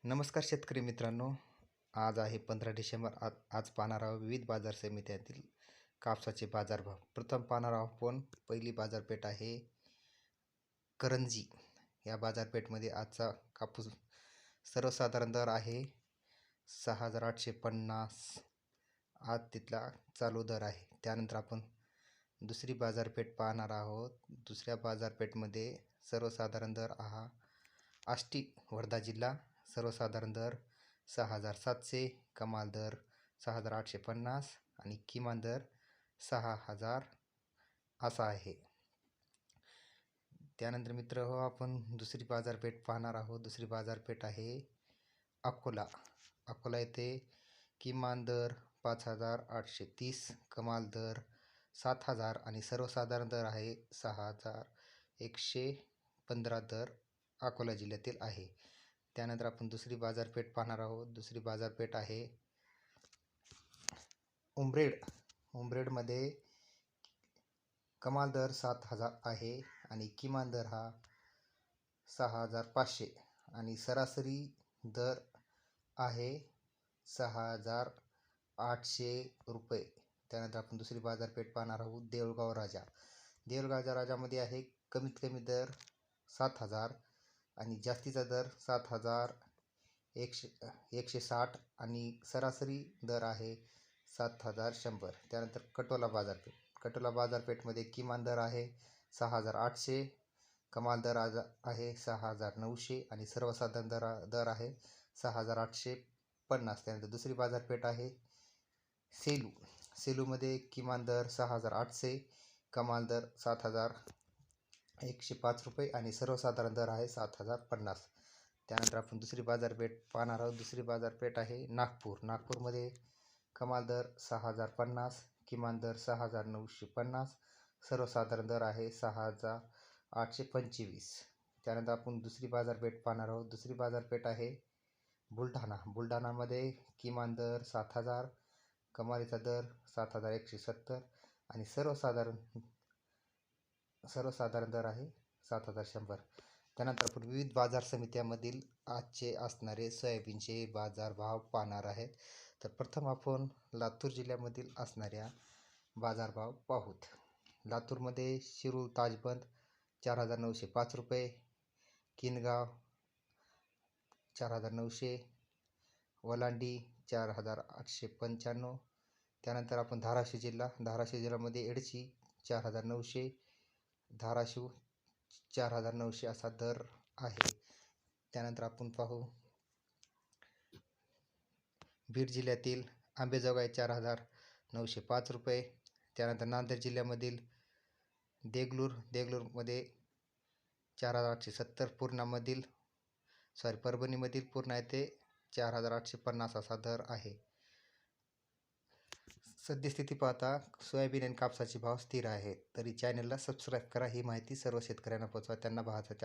नमस्कार शेतकरी मित्रांनो. आज आहे 15 डिसेंबर. आज पाहणार आहोत विविध बाजार समित्यातील कापसाचे बाजारभाव. प्रथम पाहणार आहोत आपण पहिली बाजारपेठ आहे करंजी. या बाजारपेठमध्ये आजचा कापूस सर्वसाधारण दर आहे 6,850. आज तिथला चालू दर आहे. त्यानंतर आपण दुसरी बाजारपेठ पाहणार आहोत. दुसऱ्या बाजारपेठमध्ये सर्वसाधारण दर आष्टी वर्धा जिल्हा. सर्वसाधारण दर 6,700, कमाल दर 6,850 आणि किमान दर 6,000 असा आहे. त्यानंतर मित्र हो आपण दुसरी बाजारपेठ पाहणार आहोत. दुसरी बाजारपेठ आहे अकोला. अकोला येथे किमान दर 5,830, कमाल दर 7,000 आणि सर्वसाधारण दर आहे 6,115 दर अकोला जिल्ह्यातील आहे. त्यानंतर आपण दुसरी बाजारपेठ पाहणार आहोत. दुसरी बाजारपेठ आहे उमरेड. उमरेडमध्ये कमाल दर 7,000 आहे आणि किमान दर हा 6,500 आणि सरासरी दर आहे 6,800 रुपये. त्यानंतर आपण दुसरी बाजारपेठ पाहणार आहोत देऊळगाव राजा. देऊळगाव राजामध्ये आहे कमीत कमी दर 7,000 आणि जास्तीचा दर 7,160 आणि सरासरी दर आहे 7,100. त्यानंतर कटोला बाजारपेठ. कटोला बाजारपेठमध्ये किमान दर आहे 6,800, कमाल दर आहे 6,900 आणि सर्वसाधारण दर आहे 6,850. त्यानंतर दुसरी बाजारपेठ आहे सेलू. सेलूमध्ये किमान दर 6,800, कमाल दर 7,105 रुपये आणि सर्वसाधारण दर आहे 7,050. त्यानंतर आपण दुसरी बाजारपेठ पाहणार आहोत. दुसरी बाजारपेठ आहे नागपूर. नागपूरमध्ये कमाल दर 6,050, किमान दर 6,950, सर्वसाधारण दर आहे 6,825. त्यानंतर आपण दुसरी बाजारपेठ पाहणार आहोत. दुसरी बाजारपेठ आहे बुलढाणा. बुलढाणामध्ये किमान दर 7,000, कमालीचा दर 7,170 आणि सर्वसाधारण दर आहे 7,100. त्यानंतर आपण विविध बाजार समित्यामधील आजचे असणारे सोयाबीनचे बाजारभाव पाहणार आहेत. तर प्रथम आपण लातूर जिल्ह्यामधील असणाऱ्या बाजारभाव पाहूत. लातूरमध्ये शिरूर ताजबंद 4,905 रुपये, किनगाव 4,900, वलांडी 4,895. त्यानंतर आपण धाराशिव जिल्हा. धाराशिव जिल्ह्यामध्ये एडशी 4,900, धाराशिव 4,900 असा दर आहे. त्यानंतर आपण पाहू बीड जिल्ह्यातील आंबेजोगाई 4,905 रुपये. त्यानंतर नांदेड जिल्ह्यामधील देगलूरमध्ये 4,870. परभणीमधील पूर्णा येथे 4,850 असा दर आहे. सद्यस्थिती पाहता सोयाबीन आणि कापसाचे भाव स्थिर आहेत. तरी चॅनलला सबस्क्राईब करा. ही माहिती सर्व शेतकऱ्यांना पोहोचवा. त्यांना भावाचा